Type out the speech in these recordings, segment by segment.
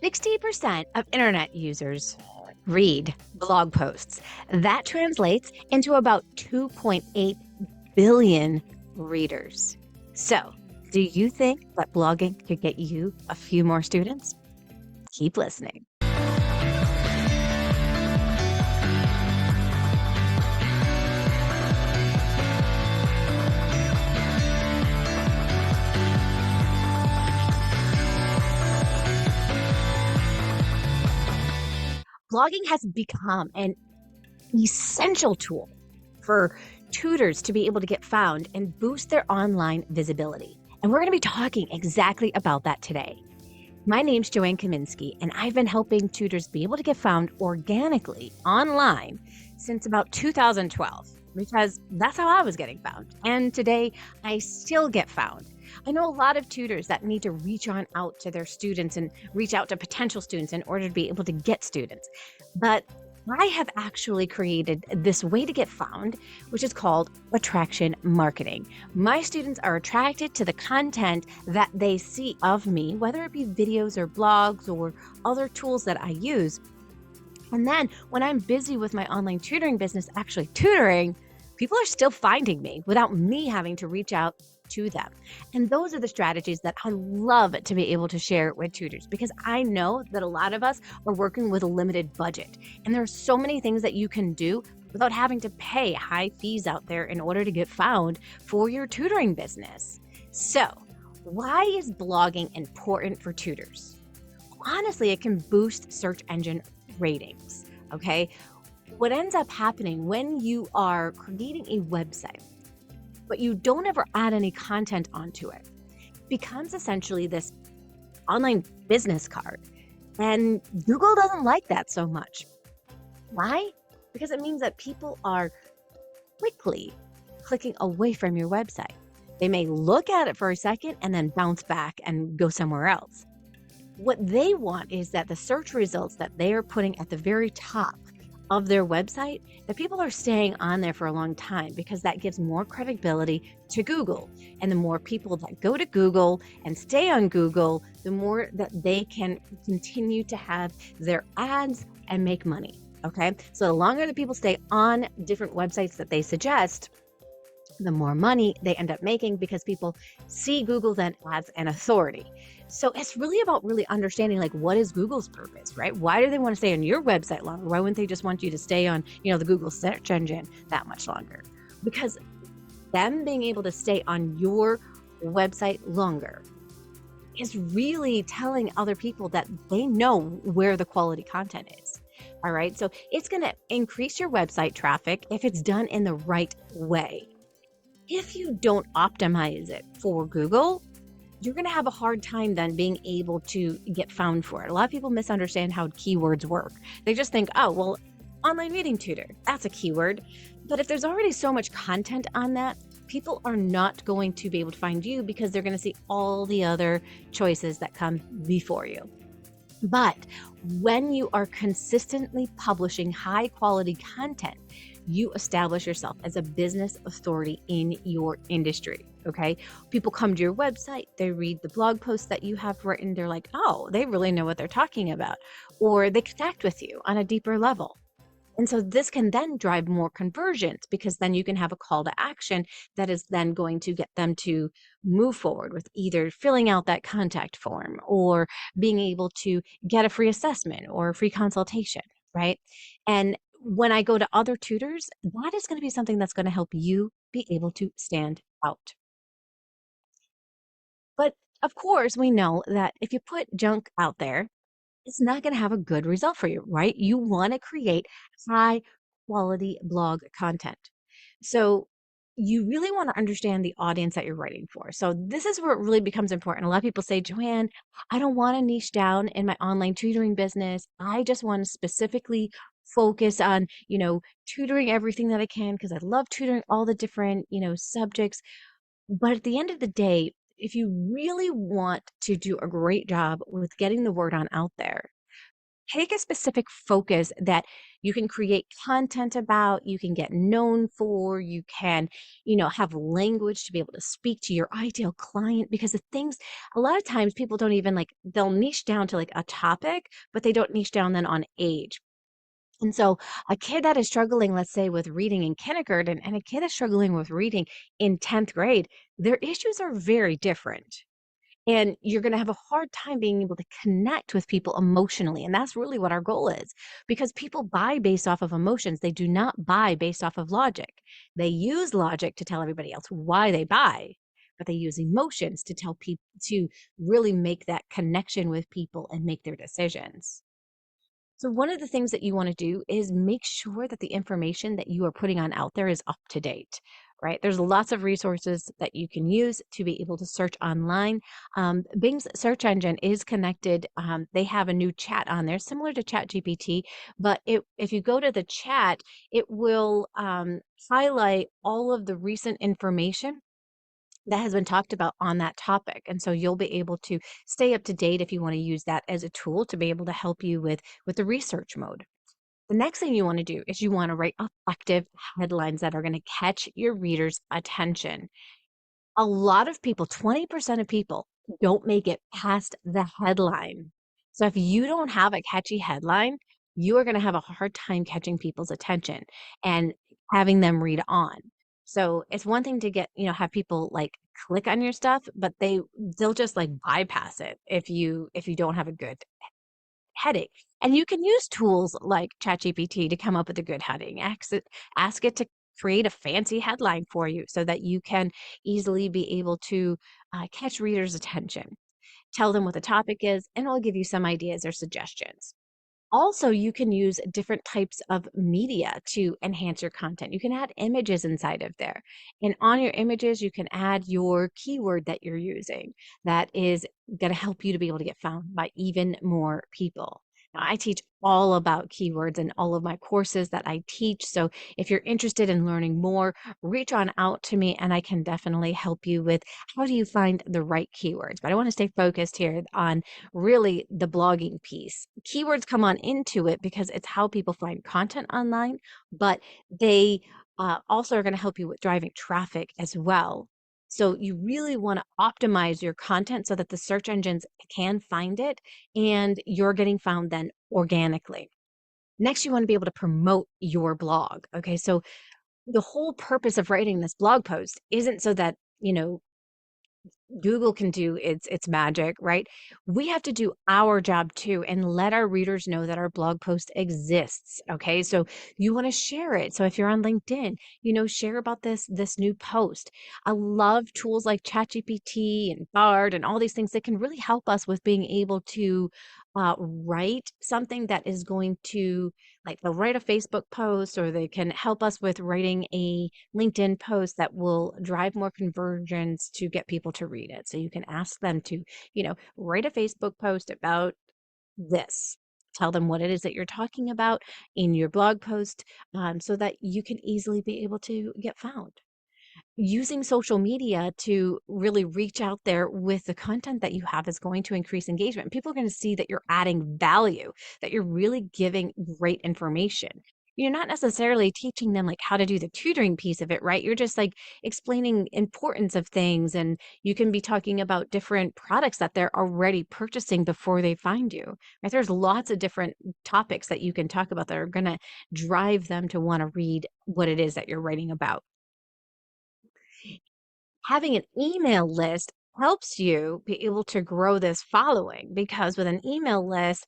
60% of internet users read blog posts. That translates into about 2.8 billion readers. So, do you think that blogging could get you a few more students? Keep listening. Blogging has become an essential tool for tutors to be able to get found and boost their online visibility. And we're going to be talking exactly about that today. My name's Joanne Kaminski, and I've been helping tutors be able to get found organically online since about 2012, because that's how I was getting found. And today, I still get found. I know a lot of tutors that need to reach on out to their students and reach out to potential students in order to be able to get students. But I have actually created this way to get found, which is called attraction marketing. My students are attracted to the content that they see of me, whether it be videos or blogs or other tools that I use. And then when I'm busy with my online tutoring business, actually tutoring, people are still finding me without me having to reach out to them. And those are the strategies that I love to be able to share with tutors, because I know that a lot of us are working with a limited budget. And there are so many things that you can do without having to pay high fees out there in order to get found for your tutoring business. So, why is blogging important for tutors? Honestly, it can boost search engine ratings, okay? What ends up happening when you are creating a website, but you don't ever add any content onto it, becomes essentially this online business card. And Google doesn't like that so much. Why? Because it means that people are quickly clicking away from your website. They may look at it for a second and then bounce back and go somewhere else. What they want is that the search results that they are putting at the very top of their website, that people are staying on there for a long time, because that gives more credibility to Google. And the more people that go to Google and stay on Google, the more that they can continue to have their ads and make money. Okay. So the longer the people stay on different websites that they suggest, the more money they end up making, because people see Google then as an authority. So it's really about really understanding, like, what is Google's purpose, right? Why do they want to stay on your website longer? Why wouldn't they just want you to stay on, the Google search engine that much longer? Because them being able to stay on your website longer is really telling other people that they know where the quality content is. All right. So it's going to increase your website traffic if it's done in the right way. If you don't optimize it for Google, you're going to have a hard time then being able to get found for it. A lot of people misunderstand how keywords work. They just think, oh, well, online reading tutor, that's a keyword. But if there's already so much content on that, people are not going to be able to find you, because they're going to see all the other choices that come before you. But when you are consistently publishing high quality content, you establish yourself as a business authority in your industry. Okay. People come to your website, they read the blog posts that you have written, they're like, oh, they really know what they're talking about, or they connect with you on a deeper level. And so this can then drive more conversions, because then you can have a call to action that is then going to get them to move forward with either filling out that contact form or being able to get a free assessment or a free consultation, right? And when I go to other tutors, that is going to be something that's going to help you be able to stand out. But of course, we know that if you put junk out there, it's not going to have a good result for you, right? You want to create high quality blog content. So you really want to understand the audience that you're writing for. So this is where it really becomes important. A lot of people say, Joanne, I don't want to niche down in my online tutoring business. I just want to specifically focus on, tutoring everything that I can, because I love tutoring all the different, subjects. But at the end of the day, if you really want to do a great job with getting the word on out there, Pick a specific focus that you can create content about, you can get known for, you can, have language to be able to speak to your ideal client because the things a lot of times people don't even like they'll niche down to like a topic, but they don't niche down then on age. And so a kid that is struggling, let's say, with reading in kindergarten and a kid that's struggling with reading in 10th grade, their issues are very different. And you're going to have a hard time being able to connect with people emotionally. And that's really what our goal is because people buy based off of emotions. They do not buy based off of logic. They use logic to tell everybody else why they buy, but they use emotions to tell people to really make that connection with people and make their decisions. So one of the things that you want to do is make sure that the information that you are putting on out there is up to date, right? There's lots of resources that you can use to be able to search online. Bing's search engine is connected. They have a new chat on there, similar to ChatGPT, but if you go to the chat, it will highlight all of the recent information that has been talked about on that topic. And so you'll be able to stay up to date if you want to use that as a tool to be able to help you with the research mode. The next thing you want to do is you want to write effective headlines that are going to catch your readers' attention. A lot of people, 20% of people don't make it past the headline. So if you don't have a catchy headline, you are going to have a hard time catching people's attention and having them read on. So it's one thing to have people like click on your stuff, but they'll just like bypass it if you don't have a good heading. And you can use tools like ChatGPT to come up with a good heading. Ask it to create a fancy headline for you so that you can easily be able to catch readers' attention. Tell them what the topic is, and it'll give you some ideas or suggestions. Also, you can use different types of media to enhance your content. You can add images inside of there. And on your images, you can add your keyword that you're using that is going to help you to be able to get found by even more people. Now, I teach all about keywords in all of my courses that I teach. So if you're interested in learning more, reach on out to me and I can definitely help you with how do you find the right keywords. But I want to stay focused here on really the blogging piece. Keywords come on into it because it's how people find content online, but they also are going to help you with driving traffic as well. So you really want to optimize your content so that the search engines can find it and you're getting found then organically. Next, you want to be able to promote your blog. Okay. So the whole purpose of writing this blog post isn't so that, Google can do its magic, right? We have to do our job too and let our readers know that our blog post exists. Okay. So you want to share it. So if you're on LinkedIn, share about this new post. I love tools like ChatGPT and Bard and all these things that can really help us with being able to write something that is going to like they'll write a Facebook post or they can help us with writing a LinkedIn post that will drive more conversions to get people to read it. So you can ask them to, write a Facebook post about this. Tell them what it is that you're talking about in your blog post so that you can easily be able to get found. Using social media to really reach out there with the content that you have is going to increase engagement. People are going to see that you're adding value, that you're really giving great information. You're not necessarily teaching them like how to do the tutoring piece of it, right? You're just like explaining importance of things and you can be talking about different products that they're already purchasing before they find you. Right? There's lots of different topics that you can talk about that are going to drive them to want to read what it is that you're writing about. Having an email list helps you be able to grow this following because with an email list,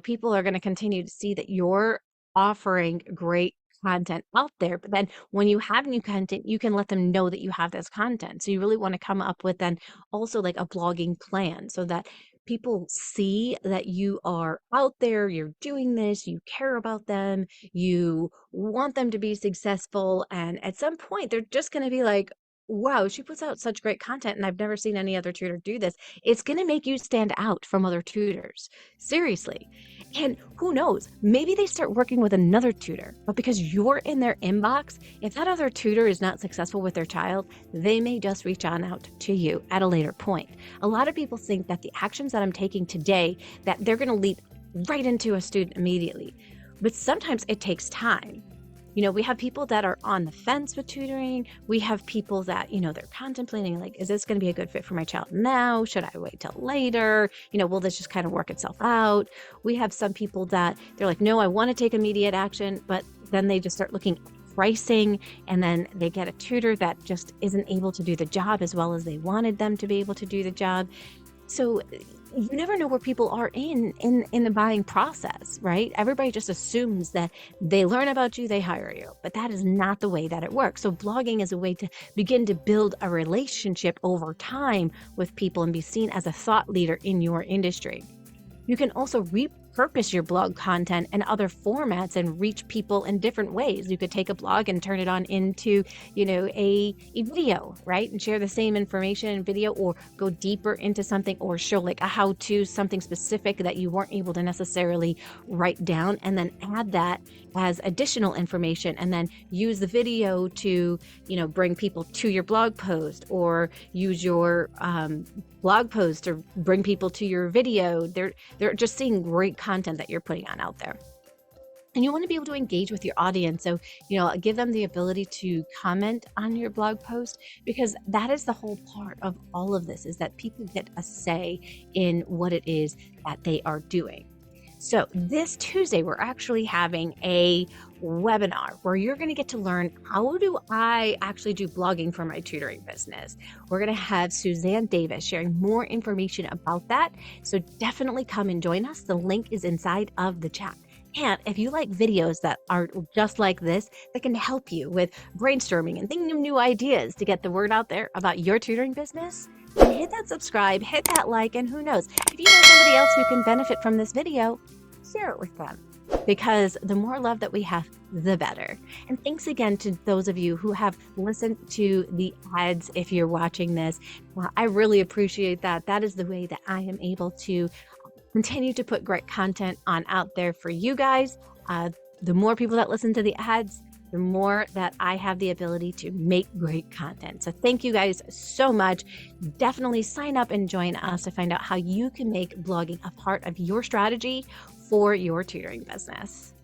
people are going to continue to see that you're offering great content out there. But then when you have new content, you can let them know that you have this content. So you really want to come up with then also like a blogging plan so that people see that you are out there, you're doing this, you care about them, you want them to be successful. And at some point, they're just going to be like, wow, she puts out such great content and I've never seen any other tutor do this. It's going to make you stand out from other tutors. Seriously. And who knows, maybe they start working with another tutor, but because you're in their inbox, if that other tutor is not successful with their child, they may just reach on out to you at a later point. A lot of people think that the actions that I'm taking today, that they're going to right into a student immediately. But sometimes it takes time. We have people that are on the fence with tutoring. We have people that, they're contemplating, like, is this going to be a good fit for my child now? Should I wait till later? Will this just kind of work itself out? We have some people that they're like, no, I want to take immediate action, but then they just start looking at pricing, and then they get a tutor that just isn't able to do the job as well as they wanted them to be able to do the job. So you never know where people are in the buying process, right? Everybody just assumes that they learn about you, they hire you, but that is not the way that it works. So blogging is a way to begin to build a relationship over time with people and be seen as a thought leader in your industry. You can also repurpose your blog content in other formats and reach people in different ways. You could take a blog and turn it on into, a video, right? And share the same information in video, or go deeper into something, or show like a how-to, something specific that you weren't able to necessarily write down, and then add that as additional information, and then use the video to, bring people to your blog post, or use your blog post to bring people to your video. They're just seeing great content that you're putting on out there. And you want to be able to engage with your audience. So, give them the ability to comment on your blog post, because that is the whole part of all of this, is that people get a say in what it is that they are doing. So this Tuesday, we're actually having a webinar where you're going to get to learn, how do I actually do blogging for my tutoring business? We're going to have Suzanne Davis sharing more information about that. So definitely come and join us. The link is inside of the chat. And if you like videos that are just like this, that can help you with brainstorming and thinking of new ideas to get the word out there about your tutoring business, then hit that subscribe, hit that like, and who knows, if you know somebody else who can benefit from this video, share it with them. Because the more love that we have, the better. And thanks again to those of you who have listened to the ads. If you're watching this, I really appreciate that. That is the way that I am able to continue to put great content on out there for you guys. The more people that listen to the ads, the more that I have the ability to make great content. So thank you guys so much. Definitely sign up and join us to find out how you can make blogging a part of your strategy for your tutoring business.